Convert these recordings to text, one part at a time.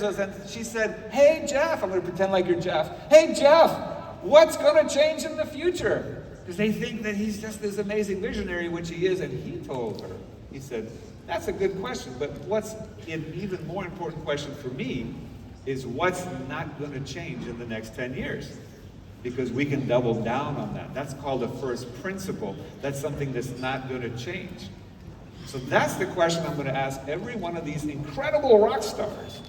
and she said, "Hey Jeff," I'm going to pretend like you're Jeff. "Hey Jeff, what's going to change in the future?" Because they think that he's just this amazing visionary, which he is, and he told her, he said, "That's a good question, but what's an even more important question for me is what's not going to change in the next 10 years? Because we can double down on that. That's called a first principle. That's something that's not going to change." So that's the question I'm going to ask every one of these incredible rock stars.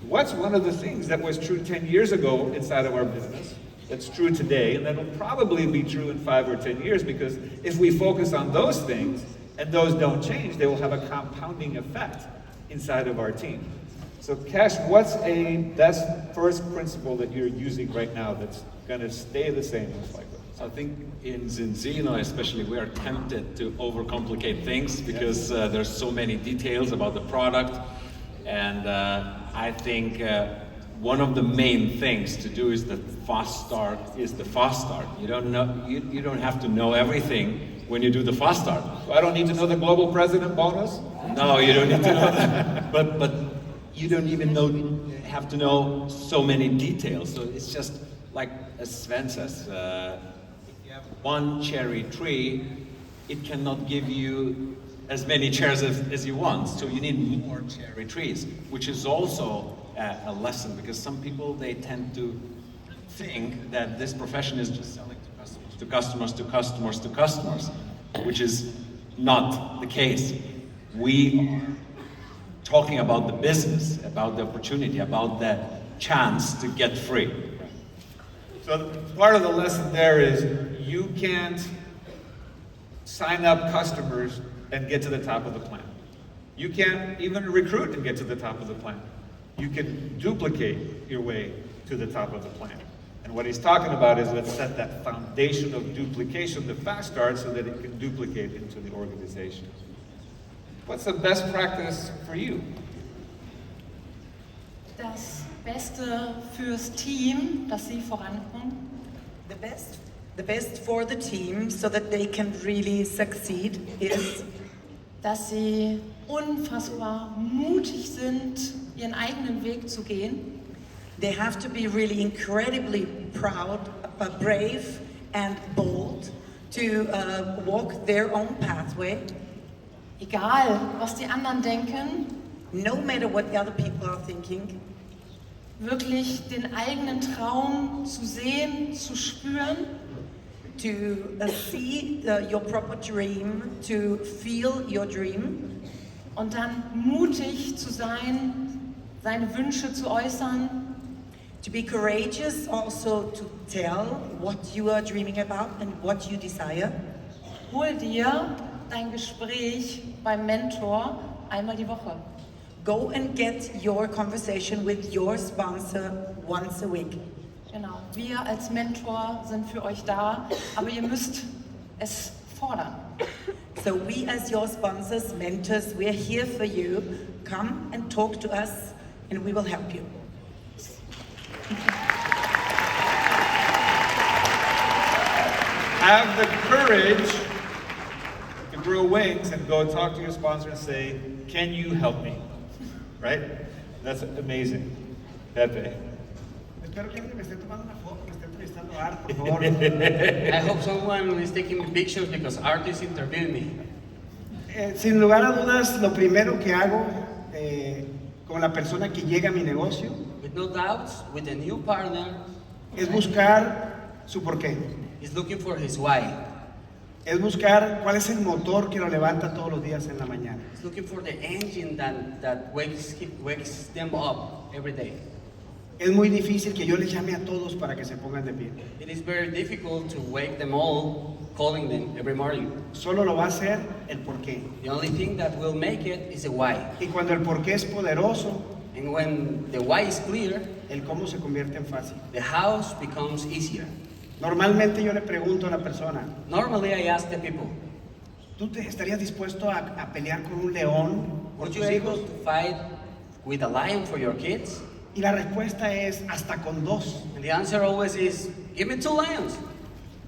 What's one of the things that was true 10 years ago inside of our business that's true today, and that'll probably be true in 5 or 10 years, because if we focus on those things and those don't change, they will have a compounding effect inside of our team. So Cash, what's that's first principle that you're using right now that's going to stay the same most likely? I think in Zinzino especially, we are tempted to overcomplicate things because there's so many details about the product, and I think one of the main things to do is the fast start. You don't have to know everything when you do the fast start. So I don't need to know the global president bonus? No, you don't need to know that. But you don't even have to know so many details. So it's just like, as Sven says, if you have one cherry tree, it cannot give you as many cherries as you want. So you need more cherry trees, which is also a lesson, because some people, they tend to think that this profession is just selling to customers, which is not the case. We are talking about the business, about the opportunity, about the chance to get free. So part of the lesson there is you can't sign up customers and get to the top of the plan. You can't even recruit and get to the top of the plan. You can duplicate your way to the top of the plan. And what he's talking about is let's set that foundation of duplication, the fast start, so that it can duplicate into the organization. What's the best practice for you? Das Beste fürs Team, dass sie vorankommen. The best for the team so that they can really succeed is, dass sie unfassbar mutig sind, ihren eigenen Weg zu gehen. they have to be really incredibly proud, brave and bold to walk their own pathway. Egal, was die anderen denken, No matter what the other people are thinking, wirklich den eigenen Traum zu sehen, zu spüren. to see your proper dream, to feel your dream, Und dann mutig zu sein, seine Wünsche zu äußern. to be courageous also to tell what you are dreaming about and what you desire. Hol dir dein Gespräch beim Mentor einmal die Woche. Go and get your conversation with your sponsor once a week. Genau, wir als Mentor sind für euch da, aber ihr müsst es fordern. So we as your sponsors, mentors, we're here for you. Come and talk to us and we will help you. Have the courage to grow wings and go talk to your sponsor and say, "Can you help me?" Right? That's amazing. Pepe. Espero que alguien me esté tomando una foto, me esté entrevistando a Art, por favor. I hope someone is taking me pictures because Art is interviewing me. Sin lugar a dudas, lo primero que hago con la persona que llega a mi negocio With no doubts, with a new partner, es buscar su porqué. he's looking for his why. Es buscar cuál es el motor que lo levanta todos los días en la mañana. He's looking for the engine that wakes them up every day. Es muy difícil que yo les llame a todos para que se pongan de pie. It is very difficult to wake them all, calling them every morning. Solo lo va a hacer el porqué. The only thing that will make it is a why. Y cuando el porqué es poderoso, And when the why is clear, el cómo se convierte en fácil. the house becomes easier. Normalmente yo le pregunto a la persona, Normally I ask the people, ¿tú te estarías dispuesto a pelear con un león por would tus you able hijos? to fight with a lion for your kids? Y la respuesta es hasta con dos. And the answer always is, give me 2 lions.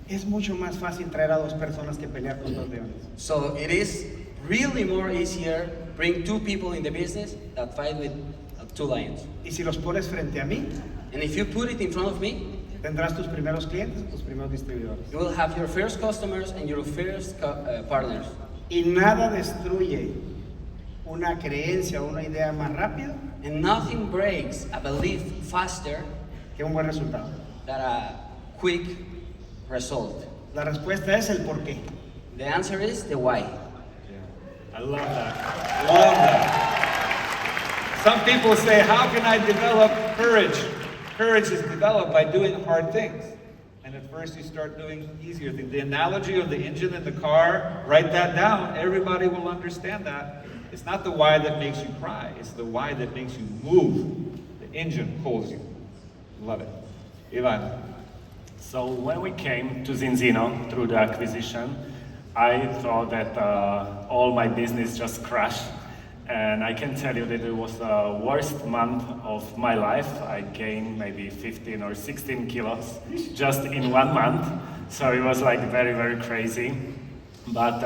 Es mucho más fácil traer a dos personas que pelear con dos leones. So it is really more easier bring 2 people in the business that fight with 2 lions. Y si los pones frente a mí, And if you put it in front of me, tendrás tus primeros clientes, tus primeros distribuidores. you will have your first customers and your first partners. Y nada destruye una creencia o una idea más rápido And nothing breaks a belief faster que un buen resultado. than a quick result. La respuesta es el por qué. The answer is the why. I love that. Love that. Some people say, how can I develop courage? Courage is developed by doing hard things. And at first you start doing easier things. The analogy of the engine in the car, write that down. Everybody will understand that. It's not the why that makes you cry. It's the why that makes you move. The engine pulls you. Love it. Ivan. So when we came to Zinzino through the acquisition, I thought that all my business just crashed. And I can tell you that it was the worst month of my life. I gained maybe 15 or 16 kilos just in 1 month. So it was like very, very crazy. But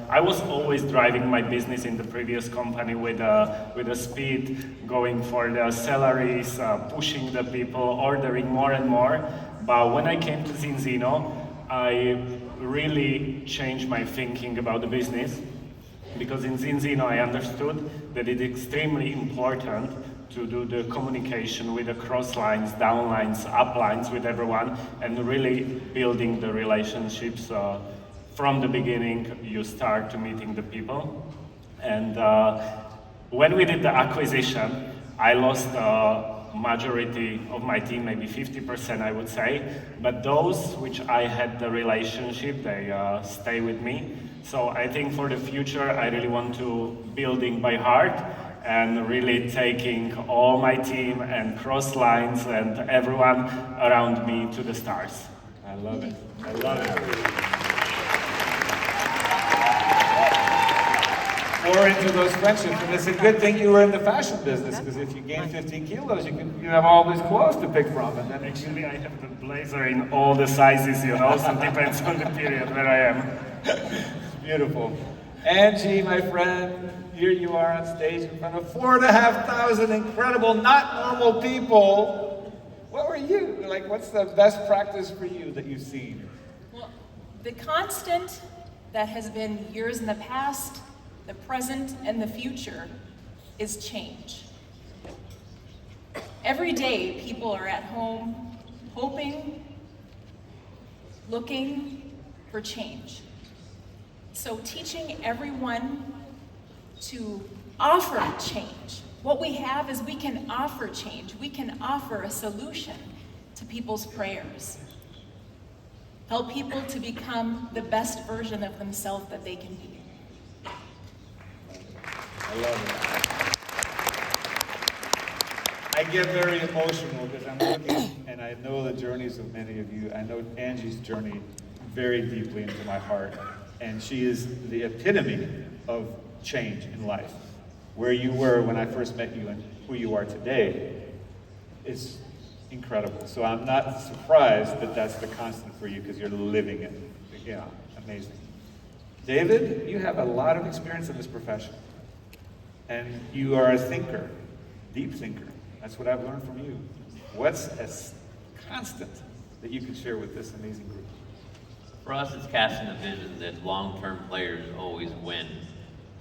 I was always driving my business in the previous company with a speed, going for the salaries, pushing the people, ordering more and more. But when I came to Zinzino, I really changed my thinking about the business. Because in Zinzino I understood that it's extremely important to do the communication with the cross lines, down lines, up lines with everyone, and really building the relationships. From the beginning, you start to meeting the people. And when we did the acquisition, I lost majority of my team, maybe 50% I would say, but those which I had the relationship, they stay with me. So I think for the future, I really want to building by heart and really taking all my team and cross lines and everyone around me to the stars. I love it. I love it. Pour into those friendships, and it's a good thing you were in the fashion business, because if you gain 15 kilos, you have all these clothes to pick from, and then Actually, I have the blazer in all the sizes, you know, so it depends on the period where I am. beautiful. Angie, my friend, here you are on stage in front of 4,500 incredible, not normal people. What were you like? What's the best practice for you that you've seen? Well, the constant that has been years in the past, the present, and the future is change. Every day, people are at home hoping, looking for change. So teaching everyone to offer change. What we have is we can offer change. We can offer a solution to people's prayers. Help people to become the best version of themselves that they can be. I love it. I get very emotional because I'm looking, and I know the journeys of many of you. I know Angie's journey very deeply into my heart, and she is the epitome of change in life. Where you were when I first met you and who you are today is incredible. So I'm not surprised that that's the constant for you because you're living it. Yeah, amazing. David, you have a lot of experience in this profession. And you are a thinker, deep thinker. That's what I've learned from you. What's a constant that you can share with this amazing group? For us, it's casting the vision that long-term players always win.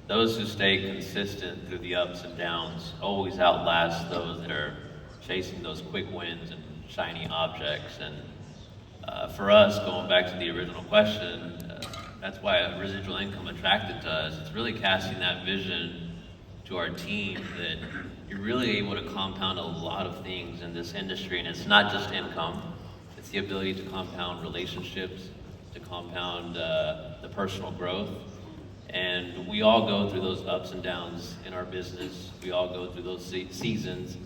Those who stay consistent through the ups and downs always outlast those that are chasing those quick wins and shiny objects. And for us, going back to the original question, that's why residual income attracted to us. It's really casting that vision to our team that you're really able to compound a lot of things in this industry, and it's not just income. It's the ability to compound relationships, to compound the personal growth. And we all go through those ups and downs in our business. We all go through those seasons.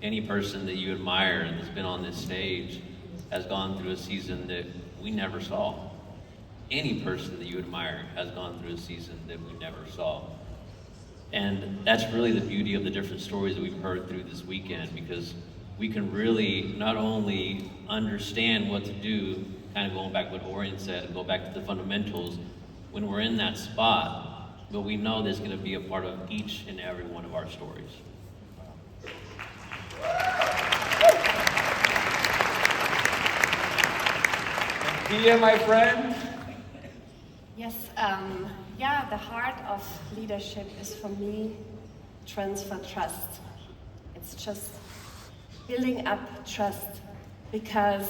Any person that you admire and that's been on this stage has gone through a season that we never saw. Any person that you admire has gone through a season that we never saw. And that's really the beauty of the different stories that we've heard through this weekend, because we can really not only understand what to do, kind of going back to what Orion said, and go back to the fundamentals when we're in that spot, but we know there's going to be a part of each and every one of our stories. Pia, my friend. Yes, yeah, the heart of leadership is for me transfer trust. It's just building up trust because,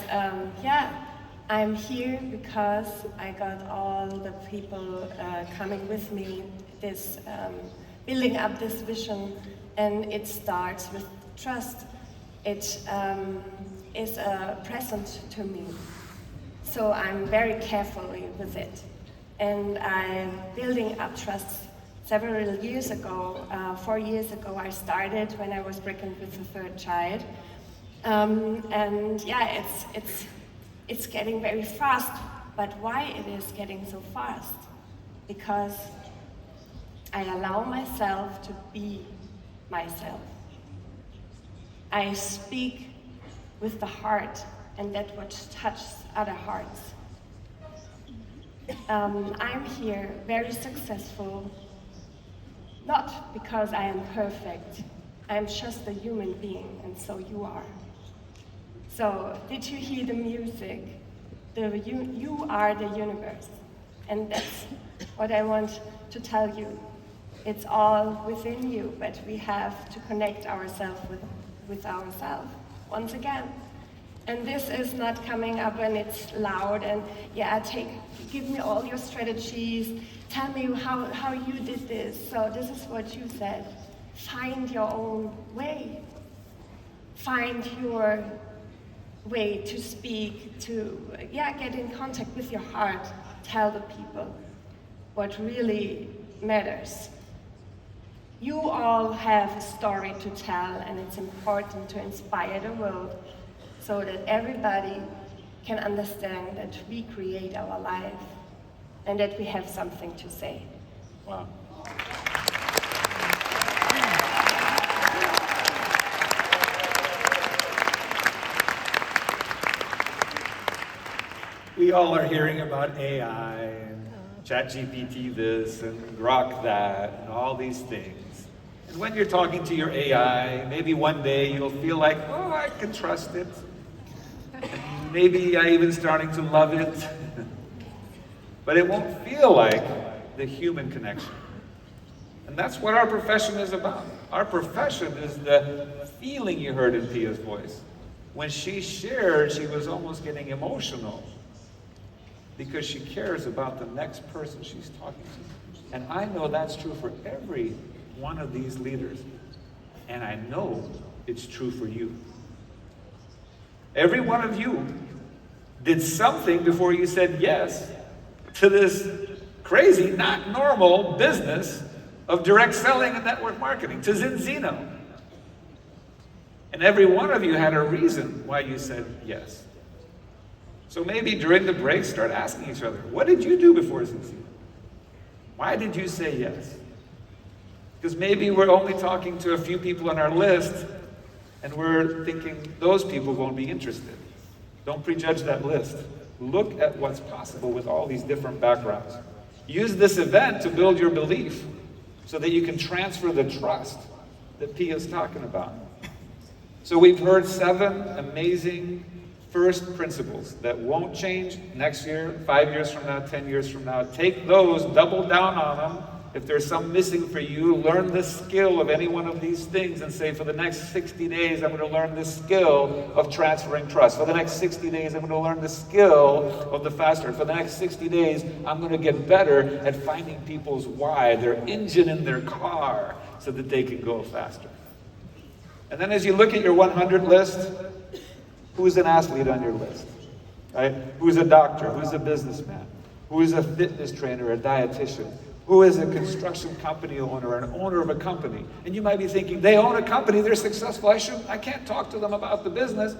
yeah, I'm here because I got all the people coming with me, this building up this vision, and it starts with trust. It is a present to me, so I'm very carefully with it. And I'm building up trust. Several years ago, 4 years ago, I started when I was pregnant with the third child. And yeah, it's getting very fast. But why it is getting so fast? Because I allow myself to be myself. I speak with the heart, and that what touches other hearts. I'm here very successful, not because I am perfect. I'm just a human being, and so you are. So, did you hear the music? You are the universe. And that's what I want to tell you. It's all within you, but we have to connect ourselves with ourselves once again. And this is not coming up when it's loud and yeah, give me all your strategies, tell me how you did this. So this is what you said. Find your own way. Find your way to speak, to get in contact with your heart. Tell the people what really matters. You all have a story to tell, and it's important to inspire the world so that everybody can understand that we create our life and that we have something to say. Wow. We all are hearing about AI and ChatGPT this and Grok that and all these things. And when you're talking to your AI, maybe one day you'll feel like, oh, I can trust it. And maybe I even starting to love it. But it won't feel like the human connection. And that's what our profession is about. Our profession is the feeling you heard in Pia's voice. When she shared, she was almost getting emotional because she cares about the next person she's talking to. And I know that's true for every one of these leaders. And I know it's true for you. Every one of you did something before you said yes to this crazy, not normal business of direct selling and network marketing, to Zinzino. And every one of you had a reason why you said yes. So maybe during the break, start asking each other, what did you do before Zinzino? Why did you say yes? Because maybe we're only talking to a few people on our list, and we're thinking those people won't be interested. Don't prejudge that list. Look at what's possible with all these different backgrounds. Use this event to build your belief so that you can transfer the trust that Pia's talking about. So we've heard 7 amazing first principles that won't change next year, 5 years from now, 10 years from now. Take those, double down on them. If there's some missing for you, learn the skill of any one of these things and say, for the next 60 days, I'm going to learn the skill of transferring trust. For the next 60 days, I'm going to learn the skill of the fast start. For the next 60 days, I'm going to get better at finding people's why, their engine in their car, so that they can go faster. And then as you look at your 100 list, who's an athlete on your list? Right? Who's a doctor? Who's a businessman? Who is a fitness trainer, a dietitian? Who is a construction company owner, an owner of a company? And you might be thinking, they own a company, they're successful, I can't talk to them about the business.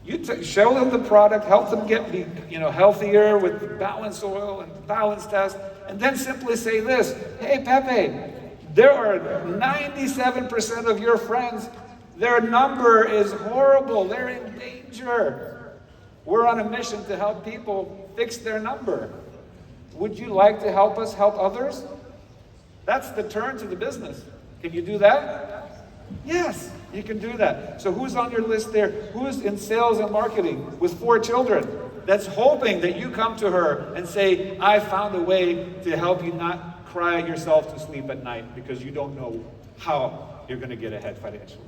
You show them the product, help them get healthier with balanced oil and balanced test, and then simply say this, hey Pepe, there are 97% of your friends, their number is horrible, they're in danger. We're on a mission to help people fix their number. Would you like to help us help others? That's the turn to the business. Can you do that? Yes, you can do that. So who's on your list there? Who's in sales and marketing with 4 children? that's hoping that you come to her and say, I found a way to help you not cry yourself to sleep at night because you don't know how you're going to get ahead financially?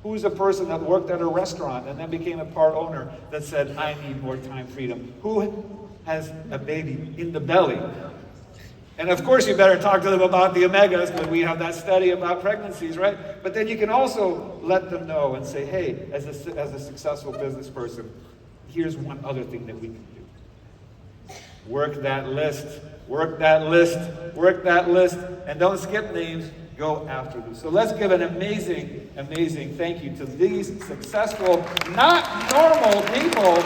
Who's a person that worked at a restaurant and then became a part owner that said, I need more time freedom? Who has a baby in the belly? And of course, you better talk to them about the omegas, because we have that study about pregnancies, right? But then you can also let them know and say, hey, as a successful business person, here's one other thing that we can do. Work that list, work that list, work that list, and don't skip names, go after them. So let's give an amazing, amazing thank you to these successful, not normal people